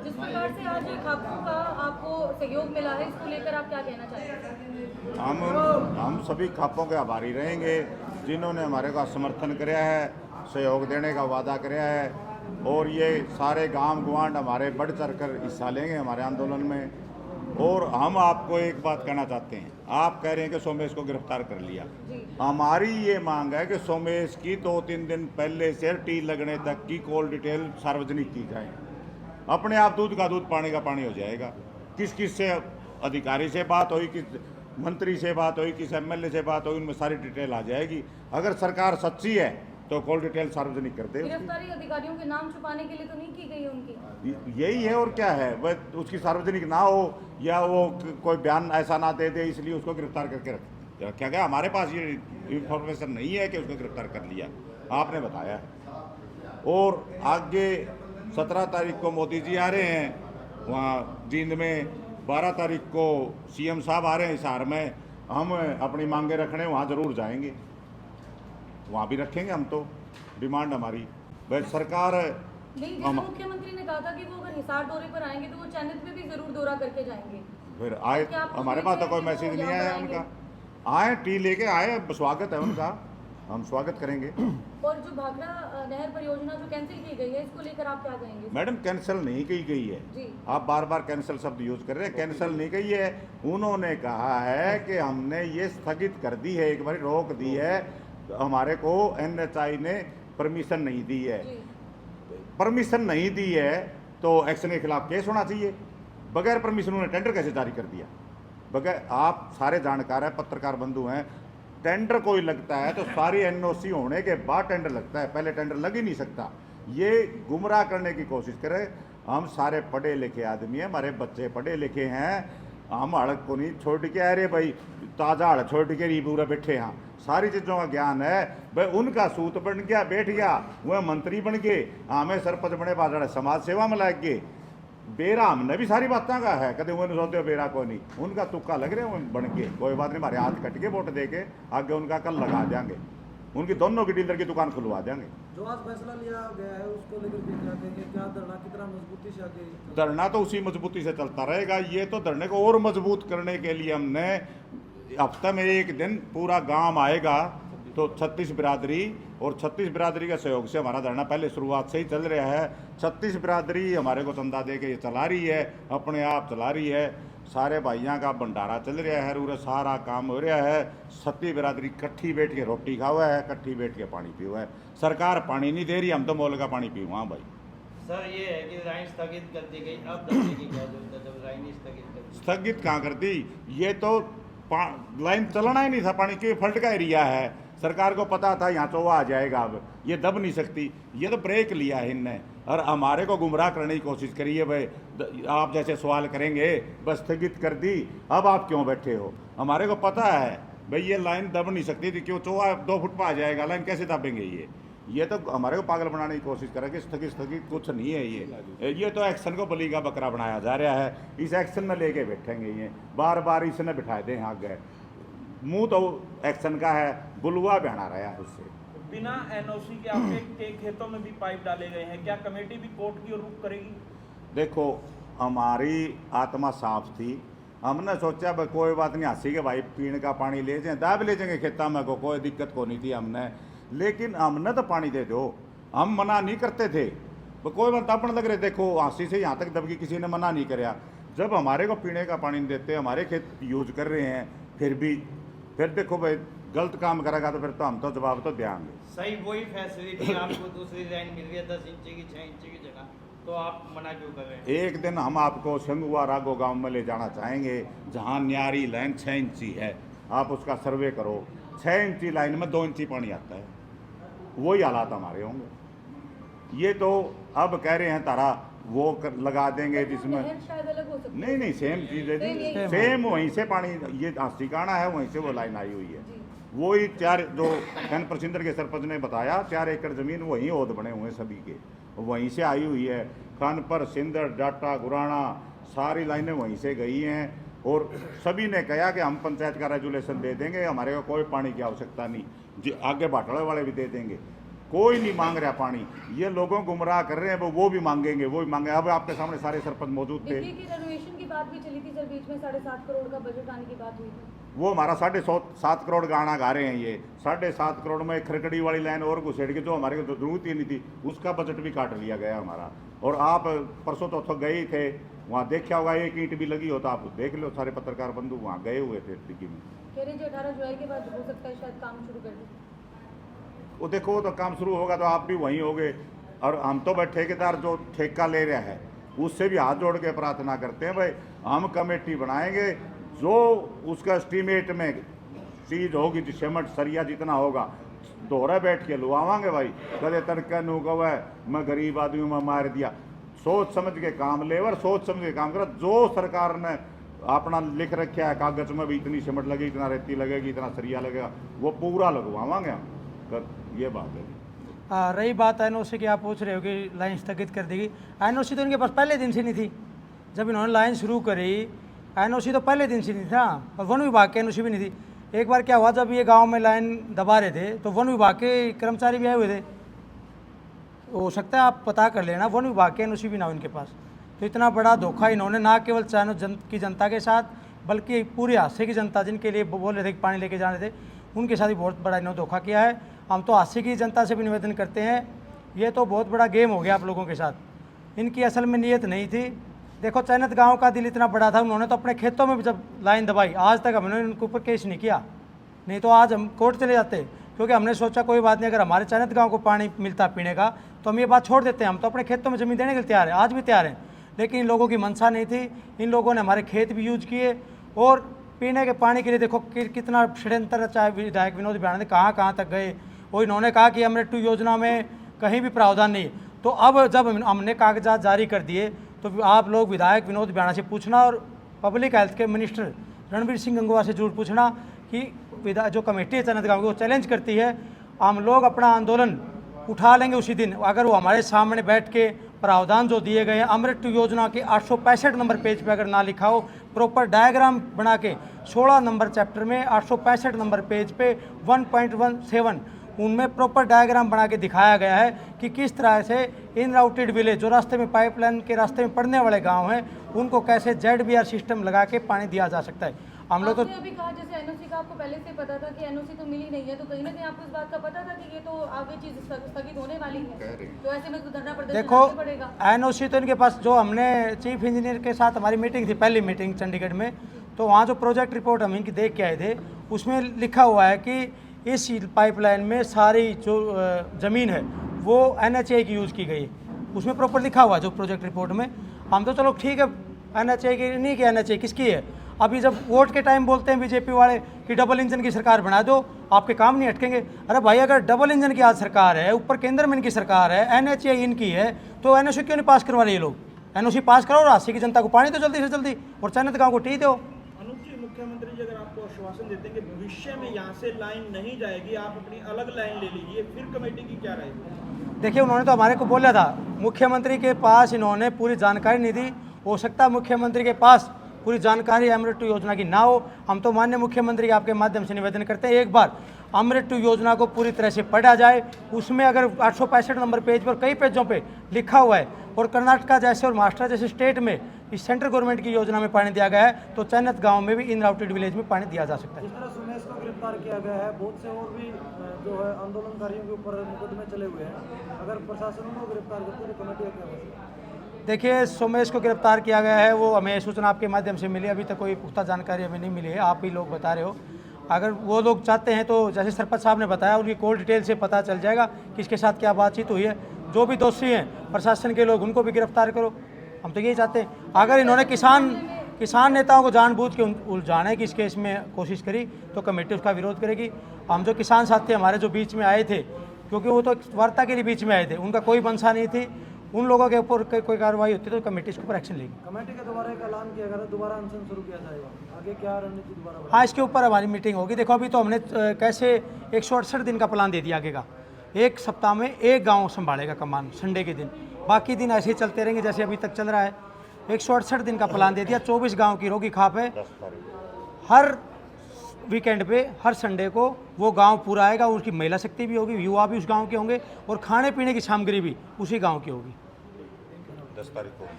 जिस प्रकार से आज खापों का आपको सहयोग मिला है, इसको लेकर आप क्या कहना चाहेंगे? हम सभी खापों के आभारी रहेंगे जिन्होंने हमारे का समर्थन कराया है, सहयोग देने का वादा कराया है। और ये सारे गांव गुआंढ हमारे बढ़ चढ़ कर हिस्सा लेंगे हमारे आंदोलन में। और हम आपको एक बात कहना चाहते हैं, आप कह रहे हैं कि सोमेश को गिरफ्तार कर लिया। हमारी ये मांग है कि सोमेश की 2-3 दिन पहले से टी लगने तक की कॉल डिटेल सार्वजनिक की जाए। अपने आप दूध का दूध पानी का पानी हो जाएगा। किस किस से अधिकारी से बात हुई, किस मंत्री से बात हुई, किस एमएलए से बात हुई, उनमें सारी डिटेल आ जाएगी। अगर सरकार सच्ची है तो कॉल डिटेल सार्वजनिक कर दे। गिरफ्तारी अधिकारियों के नाम छुपाने के लिए तो नहीं की गई है उनकी? यही है और क्या है, वह उसकी सार्वजनिक ना हो या वो कोई बयान ऐसा ना दे दे, इसलिए उसको गिरफ्तार करके रखा गया। हमारे पास ये इंफॉर्मेशन नहीं है कि उसको गिरफ्तार कर लिया, आपने बताया। और आगे 17 तारीख को मोदी जी आ रहे हैं वहाँ जींद में, 12 तारीख को सीएम साहब आ रहे हैं हिसार में। हम अपनी मांगे रखने वहाँ ज़रूर जाएंगे, वहाँ भी रखेंगे हम। तो डिमांड हमारी भाई सरकार नहीं, जैसे मुख्यमंत्री ने कहा था कि वो अगर हिसार दौरे पर आएंगे तो वो चैनल पे भी जरूर दौरा करके जाएंगे। फिर आए, हमारे पास तो कोई मैसेज नहीं आया उनका। आए, टी लेके आए, स्वागत है उनका, हम स्वागत करेंगे। और जो भाखड़ा नहर परियोजना जो कैंसिल की गई है, इसको लेकर आप क्या कहेंगे? मैडम कैंसिल नहीं की गई है जी। आप बार बार कैंसिल शब्द यूज कर रहे हैं। कैंसिल नहीं की है, उन्होंने कहा है कि हमने ये स्थगित कर दी है, एक बार रोक दी है। हमारे को एनएचआई ने परमिशन नहीं दी है। परमिशन नहीं दी है तो एक्शन के खिलाफ केस होना चाहिए। बगैर परमिशन उन्होंने टेंडर कैसे जारी कर दिया? बगैर, आप सारे जानकार हैं, पत्रकार बंधु हैं, टेंडर कोई लगता है तो सारी एनओसी होने के बाद टेंडर लगता है, पहले टेंडर लग ही नहीं सकता। ये गुमराह करने की कोशिश करें। हम सारे पढ़े लिखे आदमी हैं, हमारे बच्चे पढ़े लिखे हैं, हम हड़क को नहीं छोड़ के, अरे भाई ताज़ा हड़ छोड़ के नहीं पूरा बैठे हैं, सारी चीज़ों का ज्ञान है। भाई उनका सूत बन गया, बैठ गया, वह मंत्री बन गए, हमें सरपंच बने, बाजार समाज सेवा में लग गए। बेरा हमने भी सारी बातें का है, कदे वो नहीं सोचते बेरा को नहीं, उनका तुक्का लग रहे हैं बन के। कोई बात नहीं, हमारे हाथ कट के वोट दे के आगे उनका कल लगा देंगे, उनकी दोनों की डीलर की दुकान खुलवा देंगे। जो आज फैसला लिया गया है उसको लेकर के क्या कहेंगे? क्या धरना कितना मजबूती से आगे? धरना तो उसी मजबूती से चलता रहेगा। ये तो धरने को और मजबूत करने के लिए हमने हफ्ते में एक दिन पूरा गांव आएगा, तो 36 बिरादरी और 36 बिरादरी के सहयोग से हमारा धरना पहले शुरुआत से ही चल रहा है। 36 बिरादरी हमारे को चंदा दे के ये चला रही है, अपने आप चला रही है। सारे भाइयों का भंडारा चल रहा है, पूरा सारा काम हो रहा है। 36 बिरादरी इकट्ठी बैठ के रोटी खावा है, इकट्ठी बैठ के पानी पीवा है। सरकार पानी नहीं दे रही, हम तो मोल का पानी पीवा। हाँ भाई, सर ये है कि लाइन स्थगित कर दी गई, अब धरने की क्या जरूरत है जब लाइन स्थगित कर दी? स्थगित कहाँ कर दी? ये तो लाइन चलना ही नहीं था, पानी के फल्ट का एरिया है। सरकार को पता था यहाँ तो आ जाएगा, अब ये दब नहीं सकती। ये तो ब्रेक लिया है इनने और हमारे को गुमराह करने की कोशिश करी है। भाई आप जैसे सवाल करेंगे, बस स्थगित कर दी, अब आप क्यों बैठे हो? हमारे को पता है भाई ये लाइन दब नहीं सकती थी, क्यों 2 फुट पर आ जाएगा, लाइन कैसे दबेंगे? ये तो हमारे को पागल बनाने की कोशिश करेंगे। स्थगित कुछ नहीं है। ये तो एक्शन को बली का बकरा बनाया जा रहा है। इस एक्शन में लेके बैठेंगे, ये बार बार इसने बिठा दें आगे। मुंह तो एक्शन का है, बुलवा बना रहा है उससे। बिना एनओसी के आपके खेतों में भी पाइप डाले गए हैं, क्या कमेटी भी कोर्ट की ओर रुख करेगी? देखो, हमारी आत्मा साफ थी, हमने सोचा भाई कोई बात नहीं, हंसी के भाई पीने का पानी ले जाए, दाब ले जाएंगे खेता में को, कोई दिक्कत को नहीं थी हमने। लेकिन हमने तो पानी दे दो, हम मना नहीं करते थे। कोई बात अपन लग रहे, देखो हंसी से यहाँ तक दबकी, किसी ने मना नहीं कराया। जब हमारे को पीने का पानी नहीं देते, हमारे खेत यूज कर रहे हैं, फिर देखो भाई गलत काम करेगा तो फिर तो हम तो जवाब तो देंगे। सही वही फैसिलिटी आपको दूसरी लाइन मिल रही है 10 इंच की 6 इंच की जगह, तो आप मना क्यों कर रहे हैं? एक दिन हम आपको संगुआ रागो गांव में ले जाना चाहेंगे, जहां न्यारी लाइन 6 इंची है। आप उसका सर्वे करो, 6 इंची लाइन में 2 इंची पानी आता है। वही हालात हमारे होंगे। ये तो अब कह रहे हैं तारा वो लगा देंगे जिसमें, शायद अलग हो सकती है। नहीं सेम चीज़ है जी, सेम वहीं से पानी, ये ठिकाना है वहीं से वो लाइन आई हुई है। वही 4 जो खन प्रसिंदर के सरपंच ने बताया, 4 एकड़ ज़मीन वहीं ओद बने हुए हैं सभी के, वहीं से आई हुई है। खानपर, सिंदर, डाटा, गुराना, सारी लाइनें वहीं से गई हैं। और सभी ने कहा कि हम पंचायत का रेजुलेशन दे देंगे, हमारे को कोई पानी की आवश्यकता नहीं जी, आगे बाटड़े वाले भी दे देंगे। कोई नहीं मांग रहा पानी। ये लोगों को गुमराह कर रहे हैं, वो भी मांगेंगे, वो भी मांगे। अब आपके सामने सारे सरपंच मौजूद थे। देखिए कि रेनोवेशन की बात भी चली थी सर, बीच में 7.5 करोड़ का बजट आने की बात हुई थी। वो हमारा 7.5 करोड़ गाना गा रहे हैं। ये 7.5 करोड़ में खरकड़ी वाली लाइन और घुसेड़ के जो हमारे को जरूरत ही नहीं थी, उसका बजट भी काट लिया गया हमारा। और आप परसों तो गए ही थे, वहाँ देखा होगा, एक ईंट भी लगी होता, आप देख लो, सारे पत्रकार बंधु वहाँ गए हुए थे टिक्की में। कह रहे जी 18 जुलाई के बाद हो सकता है शायद काम शुरू कर दें। वो देखो, तो काम शुरू होगा तो आप भी वहीं होगे। और हम तो भाई ठेकेदार जो ठेका ले रहा है उससे भी हाथ जोड़ के प्रार्थना करते हैं, भाई हम कमेटी बनाएंगे, जो उसका एस्टीमेट में चीज़ होगी, सीमेंट सरिया जितना होगा, दोहरा बैठ के लुआवांगे भाई। कदे तड़का नू कव मैं गरीब आदमी में मार दिया। सोच समझ के काम ले और सोच समझ के काम कर। जो सरकार ने अपना लिख रखा है कागज में भी इतनी सीमेंट लगेगी, इतना रेती लगेगी, इतना सरिया लगेगा, वो पूरा लगवावांगे हम। ये बात है। रही बात एनओसी की, आप पूछ रहे हो कि लाइन स्थगित कर देगी। एनओसी तो इनके पास पहले दिन से नहीं थी। जब इन्होंने लाइन शुरू करी, एनओसी तो पहले दिन से नहीं था, और वन विभाग के एनओसी भी नहीं थी। एक बार क्या हुआ, जब ये गांव में लाइन दबा रहे थे तो वन विभाग के कर्मचारी भी आए हुए थे। हो सकता है आप पता कर लेना, वन विभाग के एनओसी भी ना हो इनके पास। तो इतना बड़ा धोखा इन्होंने ना केवल चाइनो की जनता के साथ, बल्कि पूरे हादसे की जनता जिनके लिए बोल रहे थे कि पानी लेके जाने थे, उनके साथ भी बहुत बड़ा इन्होंने धोखा किया है। हम तो हादसे की जनता से भी निवेदन करते हैं, ये तो बहुत बड़ा गेम हो गया आप लोगों के साथ। इनकी असल में नीयत नहीं थी। देखो, चैनत गांव का दिल इतना बड़ा था, उन्होंने तो अपने खेतों में भी जब लाइन दबाई, आज तक हमने उनके ऊपर केस नहीं किया। नहीं तो आज हम कोर्ट चले जाते, क्योंकि हमने सोचा कोई बात नहीं, अगर हमारे चैनत गाँव को पानी मिलता पीने का तो हम ये बात छोड़ देते हैं। हम तो अपने खेतों में ज़मीन देने के लिए तैयार हैं, आज भी तैयार हैं। लेकिन इन लोगों की मंशा नहीं थी। इन लोगों ने हमारे खेत भी यूज किए, और पीने के पानी के लिए देखो कितना षड्यंत्र, चाहे विधायक विनोद बिहान ने कहाँ तक गए। और इन्होंने कहा कि अमृत 2 योजना में कहीं भी प्रावधान नहीं। तो अब जब हमने कागजात जारी कर दिए तो आप लोग विधायक विनोद बिहान से पूछना, और पब्लिक हेल्थ के मिनिस्टर रणवीर सिंह गंगवा से जरूर पूछना कि जो कमेटी है चैनत गाँव की, वो चैलेंज करती है। हम लोग अपना आंदोलन उठा लेंगे उसी दिन, अगर वो हमारे सामने बैठ के प्रावधान जो दिए गए हैं अमृत 2 योजना के 865 नंबर पेज पे अगर ना लिखा हो, प्रॉपर डायग्राम बना के 16 नंबर चैप्टर में 865 नंबर पेज पे 1.17 उनमें प्रॉपर डायग्राम बना के दिखाया गया है कि किस तरह से इन राउटेड विलेज, जो रास्ते में पाइपलाइन के रास्ते में पड़ने वाले गांव हैं, उनको कैसे ZBR सिस्टम लगा के पानी दिया जा सकता है। हम लोग तो आपने अभी कहा जैसे एनओसी का आपको पहले से पता था कि एनओसी तो मिली नहीं है, तो कहीं ना कहीं आपको इस बात का पता था कि ये तो आगे चीज स्थगित होने वाली है, तो ऐसे में तो धरना प्रदर्शन देखो, करना पड़ेगा। एनओसी तो इनके पास, जो हमने चीफ इंजीनियर के साथ हमारी मीटिंग थी, पहली मीटिंग चंडीगढ़ में, तो वहाँ जो प्रोजेक्ट रिपोर्ट हम इनकी देख के आए थे, उसमें लिखा हुआ है कि इस पाइपलाइन में सारी जो ज़मीन है वो NHA की यूज़ की गई है। उसमें प्रॉपर लिखा हुआ है जो प्रोजेक्ट रिपोर्ट में। हम तो चलो ठीक है, NHA की नहीं कि NHA किसकी है। अभी जब वोट के टाइम बोलते हैं बीजेपी वाले कि डबल इंजन की सरकार बना दो, आपके काम नहीं अटकेंगे। अरे भाई, अगर डबल इंजन की आज सरकार है, ऊपर केंद्र में इनकी सरकार है, NHA इनकी है, तो NOC क्यों नहीं पास करवा रहे ये लोग? NOC पास कराओ, राशि की जनता को पानी तो जल्दी से जल्दी, और चैनत गाँव को टी दो। अनुज जी, मुख्यमंत्री जी अगर आपको आश्वासन देते हैं कि भविष्य में यहाँ से लाइन नहीं जाएगी, आप अपनी अलग लाइन ले लीजिए, फिर कमेटी की क्या राय? देखिए, उन्होंने तो हमारे को बोला था, मुख्यमंत्री के पास इन्होंने पूरी जानकारी नहीं दी। हो सकता है मुख्यमंत्री के पास पूरी जानकारी अमृत 2 योजना की ना हो। हम तो माननीय मुख्यमंत्री के आपके माध्यम से निवेदन करते हैं, एक बार अमृत 2 योजना को पूरी तरह से पढ़ा जाए। उसमें अगर 865 नंबर पेज पर कई पेजों पे लिखा हुआ है, और कर्नाटका जैसे और महाराष्ट्र जैसे स्टेट में इस सेंट्रल गवर्नमेंट की योजना में पानी दिया गया है, तो चैनत गाँव में भी इन राउटेड विलेज में पानी दिया जा सकता है। जिस तरह सुमेश को गिरफ्तार किया गया है, बहुत से और भी जो है आंदोलनकारियों के ऊपर मुकदमे चले हुए हैं, अगर प्रशासन उनको गिरफ्तार करती है तो कमेटी का क्या होगा? देखिए, सोमेश को गिरफ्तार किया गया है, वो हमें सूचना आपके माध्यम से मिली, अभी तक कोई पुख्ता जानकारी हमें नहीं मिली है, आप ही लोग बता रहे हो। अगर वो लोग चाहते हैं तो जैसे सरपंच साहब ने बताया, उनकी कॉल डिटेल से पता चल जाएगा किसके साथ क्या बातचीत हुई है। जो भी दोषी हैं प्रशासन के लोग, उनको भी गिरफ्तार करो, हम तो यही चाहते हैं। अगर इन्होंने किसान नेताओं को जानबूझ के उलझाने की इस केस में कोशिश करी तो कमेटी उसका विरोध करेगी। हम जो किसान साथी हमारे जो बीच में आए थे, क्योंकि वो तो वार्ता के लिए बीच में आए थे, उनका कोई मंशा नहीं थी, उन लोगों के ऊपर कोई कार्रवाई होती तो कमेटी इसके ऊपर एक्शन लेगी। कमेटी का दोबारा एक ऐलान किया गया था, दोबारा अनशन शुरू किया जाएगा, आगे क्या रणनीति दोबारा? हाँ, इसके ऊपर हमारी मीटिंग होगी। देखो, अभी तो हमने कैसे 168 दिन का प्लान दे दिया आगे का। एक सप्ताह में एक गांव संभालेगा कमान, संडे के दिन, बाकी दिन ऐसे ही चलते रहेंगे जैसे अभी तक चल रहा है। 168 दिन का प्लान दे दिया, 24 गाँव की रोगी खाप है। हर वीकेंड पे हर संडे को वो गांव पूरा आएगा, उसकी महिला शक्ति भी होगी, युवा भी उस गांव के होंगे और खाने पीने की सामग्री भी उसी गांव की होगी। 10 तारीख को